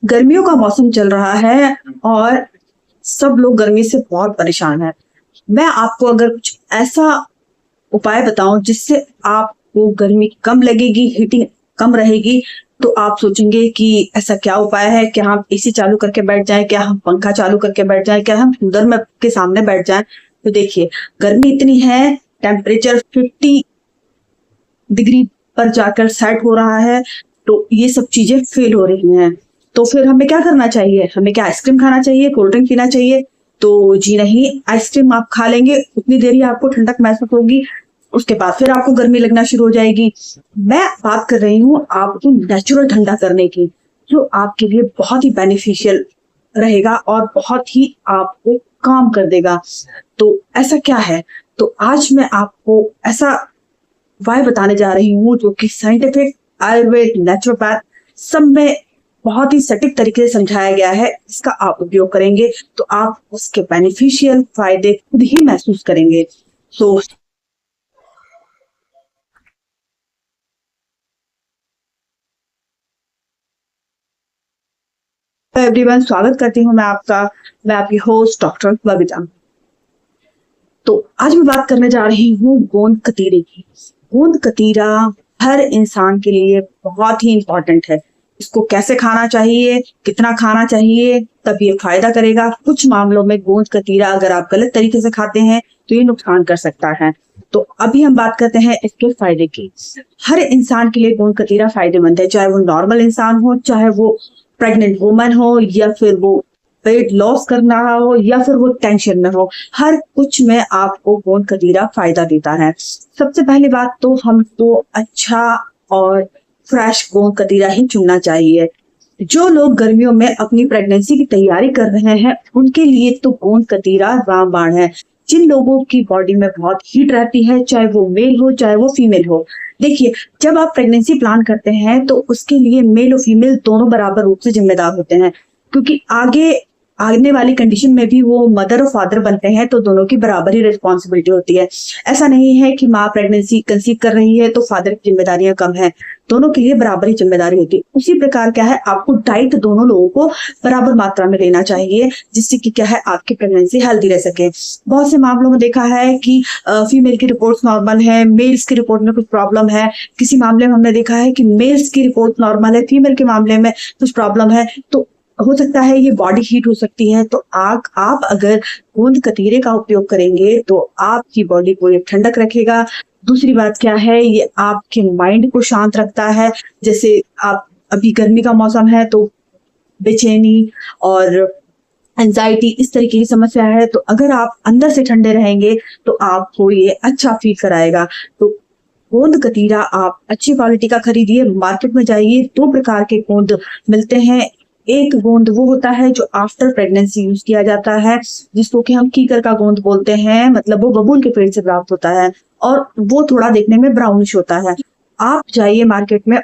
गर्मियों का मौसम चल रहा है और सब लोग गर्मी से बहुत परेशान हैं। मैं आपको अगर कुछ ऐसा उपाय बताऊं जिससे आपको गर्मी कम लगेगी, हीटिंग कम रहेगी, तो आप सोचेंगे कि ऐसा क्या उपाय है? क्या हम एसी चालू करके बैठ जाएं? क्या हम पंखा चालू करके बैठ जाएं? क्या हम कूलर में के सामने बैठ जाएं? तो देखिए, गर्मी इतनी है, टेम्परेचर 50 डिग्री पर जाकर सेट हो रहा है, तो ये सब चीजें फेल हो रही हैं। तो फिर हमें क्या करना चाहिए? हमें क्या आइसक्रीम खाना चाहिए, कोल्ड ड्रिंक पीना चाहिए? तो जी नहीं, आइसक्रीम आप खा लेंगे उतनी देर ही आपको ठंडक महसूस होगी, उसके बाद फिर आपको गर्मी लगना शुरू हो जाएगी। मैं बात कर रही हूँ आपको नेचुरल ठंडा करने की, जो आपके लिए बहुत ही बेनिफिशियल रहेगा और बहुत ही आपको काम कर देगा। तो ऐसा क्या है? तो आज मैं आपको ऐसा वाय बताने जा रही हूँ जो कि साइंटिफिक, आयुर्वेद, नेचुरोपैथ सब में बहुत ही सटीक तरीके से समझाया गया है। इसका आप उपयोग करेंगे तो आप उसके बेनिफिशियल फायदे खुद ही महसूस करेंगे। सो एवरीवन, स्वागत करती हूँ मैं आपकी होस्ट डॉक्टर बबीता। तो आज मैं बात करने जा रही हूँ गोंद कतीरे की। गोंद कतीरा हर इंसान के लिए बहुत ही इंपॉर्टेंट है। इसको कैसे खाना चाहिए, कितना खाना चाहिए, तब ये फायदा करेगा। कुछ मामलों में गोंद कतीरा अगर आप गलत तरीके से खाते हैं तो ये नुकसान कर सकता है। तो अभी हम बात करते हैं इसके फायदे की। हर इंसान के लिए गोंद कतीरा फायदेमंद है, चाहे वो नॉर्मल इंसान हो, चाहे वो प्रेग्नेंट वुमन हो, या फिर वो वेट लॉस करना हो, या फिर वो टेंशन में हो। हर कुछ में आपको गोंद कतीरा फायदा देता है। सबसे पहली बात तो हमको अच्छा और फ्रेश गोंद कतीरा ही चुनना चाहिए। जो लोग गर्मियों में अपनी प्रेगनेंसी की तैयारी कर रहे हैं उनके लिए तो गोंद कतीरा रामबाण है। जिन लोगों की बॉडी में बहुत हीट रहती है, चाहे वो मेल हो चाहे वो फीमेल हो। देखिए, जब आप प्रेगनेंसी प्लान करते हैं तो उसके लिए मेल और फीमेल दोनों बराबर रूप से जिम्मेदार होते हैं, क्योंकि आगे आने वाली कंडीशन में भी वो मदर और फादर बनते हैं, तो दोनों की बराबर ही रिस्पॉन्सिबिलिटी होती है। ऐसा नहीं है कि माँ प्रेगनेंसी कंसीव कर रही है तो फादर की जिम्मेदारियां कम है। दोनों के लिए बराबर ही जिम्मेदारी होती है। उसी प्रकार क्या है, आपको डाइट दोनों लोगों को बराबर मात्रा में लेना चाहिए, जिससे कि क्या है, आपकी प्रेगनेंसी हेल्दी रह सके। बहुत से मामलों में देखा है कि फीमेल की रिपोर्ट नॉर्मल है, मेल्स की रिपोर्ट में कुछ प्रॉब्लम है। किसी मामले में हमने देखा है कि मेल्स की रिपोर्ट नॉर्मल है, फीमेल के मामले में कुछ प्रॉब्लम है। तो हो सकता है ये बॉडी हीट हो सकती है। तो आप अगर गोंद कतीरे का उपयोग करेंगे तो आपकी बॉडी को ये ठंडक रखेगा। दूसरी बात क्या है, ये आपके माइंड को शांत रखता है। जैसे आप अभी गर्मी का मौसम है तो बेचैनी और एंजाइटी इस तरीके की समस्या है, तो अगर आप अंदर से ठंडे रहेंगे तो आपको ये अच्छा फील कराएगा। तो गोंद कतीरा आप अच्छी क्वालिटी का खरीदिए। मार्केट में जाइए, दो प्रकार के गोंद मिलते हैं। एक गोंद वो होता है जो आफ्टर प्रेगनेंसी यूज किया जाता है, जिसको कि हम कीकर का गोंद बोलते हैं, मतलब वो बबूल के पेड़ से प्राप्त होता है और वो थोड़ा देखने में ब्राउनिश होता है। आप जाइए मार्केट में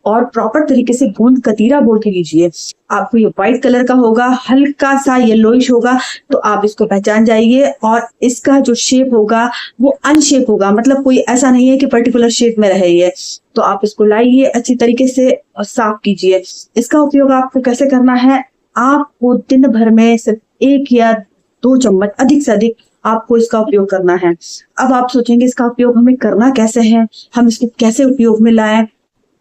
और प्रॉपर तरीके से गोंद कतीरा बोल के लीजिए। आपको ये व्हाइट कलर का होगा, हल्का सा येलोइश होगा, तो आप इसको पहचान जाइए। और इसका जो शेप होगा वो अनशेप होगा, मतलब कोई ऐसा नहीं है कि पर्टिकुलर शेप में रहे ये। तो आप इसको लाइए अच्छी तरीके से और साफ कीजिए। इसका उपयोग आपको कैसे करना है, आपको दिन भर में सिर्फ 1 या 2 चम्मच, अधिक से अधिक आपको इसका उपयोग करना है। अब आप सोचेंगे इसका उपयोग हमें करना कैसे है, हम इसको कैसे उपयोग में लाएं।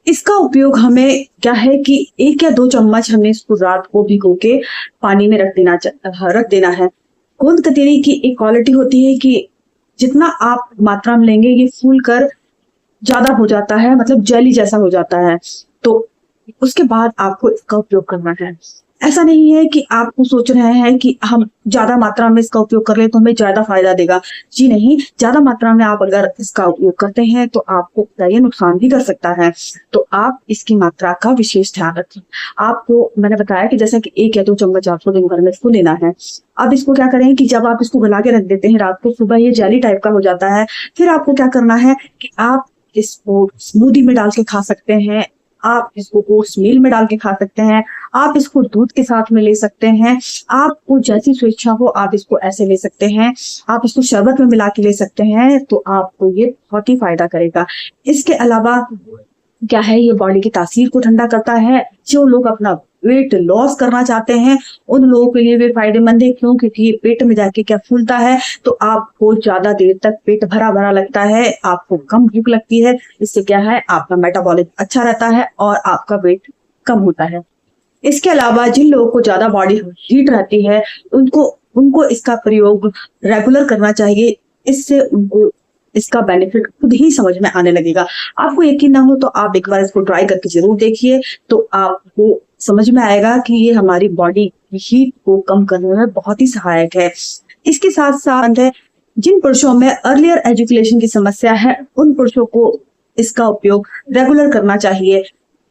इसका उपयोग हमें क्या है कि 1 या 2 चम्मच हमें इसको रात को भिगो के पानी में रख देना है। गोंद कतीरे की एक क्वालिटी होती है कि जितना आप मात्रा में लेंगे ये फूल कर ज्यादा हो जाता है, मतलब जेली जैसा हो जाता है। तो उसके बाद आपको इसका उपयोग करना है। ऐसा नहीं है कि आपको सोच रहे हैं कि हम ज्यादा मात्रा में इसका उपयोग कर ले तो हमें ज्यादा फायदा देगा। जी नहीं, ज्यादा मात्रा में आप अगर इसका उपयोग करते हैं तो आपको ये नुकसान भी कर सकता है। तो आप इसकी मात्रा का विशेष ध्यान रखें। आपको मैंने बताया कि जैसे कि 1 या 2 चम्मच आपको दिन भर में इसको लेना है। अब इसको क्या करें कि जब आप इसको गला के रख देते हैं रात को, सुबह ये जेली टाइप का हो जाता है। फिर आपको क्या करना है कि आप इसको स्मूदी में डाल के खा सकते हैं, आप इसको ओट्स मील में डाल के खा सकते हैं, आप इसको दूध के साथ में ले सकते हैं। आपको जैसी स्वेच्छा हो आप इसको ऐसे ले सकते हैं। आप इसको शरबत में मिला के ले सकते हैं, तो आपको ये बहुत ही फायदा करेगा। इसके अलावा क्या है, ये बॉडी की तासीर को ठंडा करता है। जो लोग अपना वेट लॉस करना चाहते हैं उन लोगों के लिए भी फायदेमंद है। क्यों? क्योंकि ये पेट में जाके क्या फूलता है तो आपको ज्यादा देर तक पेट भरा भरा लगता है, आपको कम भूख लगती है। इससे क्या है, आपका मेटाबॉलिज्म अच्छा रहता है और आपका वेट कम होता है। इसके अलावा जिन लोगों को ज्यादा बॉडी हीट रहती है उनको उनको इसका प्रयोग रेगुलर करना चाहिए। इससे उनको इसका बेनिफिट खुद ही समझ में आने लगेगा। आपको यकीन ना हो तो आप एक बार इसको ट्राई करके जरूर देखिए, तो आपको समझ में आएगा कि ये हमारी बॉडी की हीट को कम करने में बहुत ही सहायक है। इसके साथ साथ है, जिन पुरुषों में अर्लियर एजुकेशन की समस्या है उन पुरुषों को इसका उपयोग रेगुलर करना चाहिए।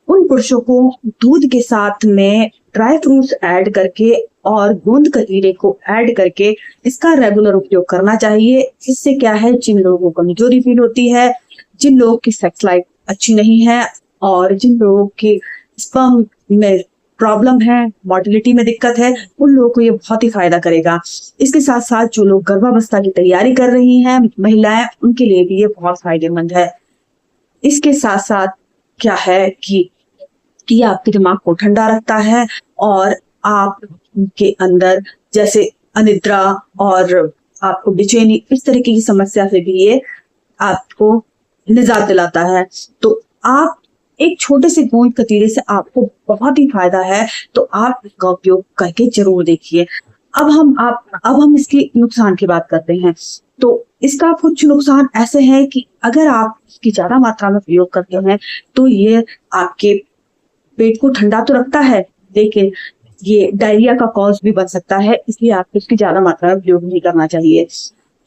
उन पुरुषों को दूध के साथ में ड्राई फ्रूट्स ऐड करके और गोंद कतीरे को ऐड करके इसका रेगुलर उपयोग करना चाहिए। इससे क्या है, जिन लोगों को कमजोरी फील होती है, जिन लोगों की सेक्स लाइफ अच्छी नहीं है और जिन लोगों की स्पर्म में प्रॉब्लम है, मोटिलिटी में दिक्कत है, उन लोगों को ये बहुत ही फायदा करेगा। इसके साथ साथ जो लोग गर्भावस्था की तैयारी कर रही हैं महिलाएं, उनके लिए भी ये बहुत फायदेमंद है। इसके साथ साथ क्या है कि ये आपके दिमाग को ठंडा रखता है और आपके अंदर जैसे अनिद्रा और आपको बेचैनी, इस तरीके की समस्या से भी ये आपको निजात दिलाता है। तो आप एक छोटे से गोंद कतीरे से आपको बहुत ही फायदा है, तो आप इसका उपयोग करके जरूर देखिए। अब हम इसके नुकसान की बात करते हैं। तो इसका कुछ नुकसान ऐसे हैं कि अगर आप इसकी ज्यादा मात्रा में प्रयोग करते हैं तो ये आपके पेट को ठंडा तो रखता है, लेकिन ये डायरिया का कॉज भी बन सकता है, इसलिए आपको इसकी ज्यादा मात्रा में प्रयोग नहीं करना चाहिए।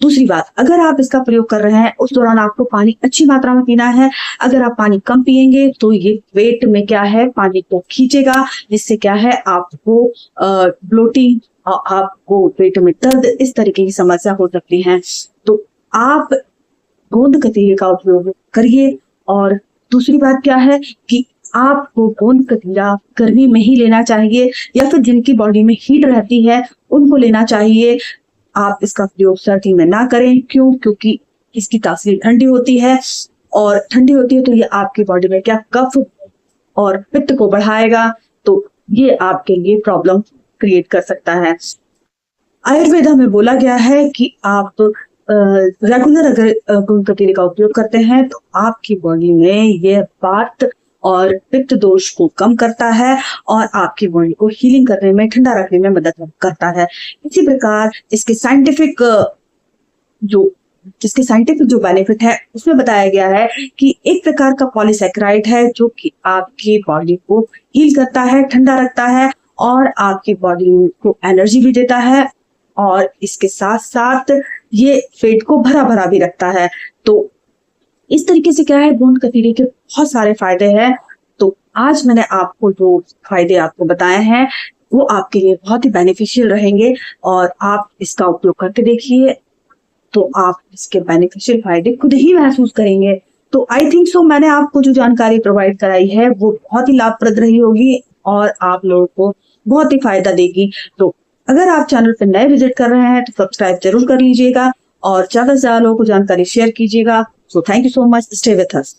दूसरी बात, अगर आप इसका प्रयोग कर रहे हैं उस दौरान आपको पानी अच्छी मात्रा में पीना है। अगर आप पानी कम पिएंगे तो ये पेट में क्या है, पानी को खींचेगा, जिससे क्या है आपको ब्लोटिंग, आपको पेट में दर्द, इस तरीके की समस्या हो सकती है। तो आप गोंद कतीरे का उपयोग करिए। और दूसरी बात क्या है कि आपको गोंद कतीरा गर्मी में ही लेना चाहिए, या फिर जिनकी बॉडी में हीट रहती है उनको लेना चाहिए। आप इसका प्रयोग सर्दी में ना करें। क्यों? क्योंकि इसकी तासीर ठंडी होती है, और ठंडी होती है तो ये आपकी बॉडी में क्या कफ और पित्त को बढ़ाएगा, तो ये आपके लिए प्रॉब्लम क्रिएट कर सकता है। आयुर्वेदा में बोला गया है कि आप रेगुलर अगर गोंद कतीरे का उपयोग करते हैं तो आपकी बॉडी में ये वात और पित्त दोष को कम करता है और आपकी बॉडी को हीलिंग करने में, ठंडा रखने में मदद करता है। इसी प्रकार इसके साइंटिफिक जो बेनिफिट है उसमें बताया गया है कि एक प्रकार का पॉलीसैकेराइड है जो कि आपकी बॉडी को हील करता है, ठंडा रखता है और आपकी बॉडी को एनर्जी भी देता है, और इसके साथ साथ ये पेट को भरा भरा भी रखता है। तो इस तरीके से क्या है, गोंद कतीरे के बहुत सारे फायदे हैं। तो आज मैंने आपको जो फायदे आपको बताए हैं वो आपके लिए बहुत ही बेनिफिशियल रहेंगे, और आप इसका उपयोग करके देखिए तो आप इसके बेनिफिशियल फायदे खुद ही महसूस करेंगे। तो आई थिंक सो मैंने आपको जो जानकारी प्रोवाइड कराई है वो बहुत ही लाभप्रद रही होगी और आप लोगों को बहुत ही फायदा देगी। तो अगर आप चैनल पर नए विजिट कर रहे हैं तो सब्सक्राइब जरूर कर लीजिएगा और ज्यादा से ज्यादा लोगों को जानकारी शेयर कीजिएगा। So thank you so much. Stay with us.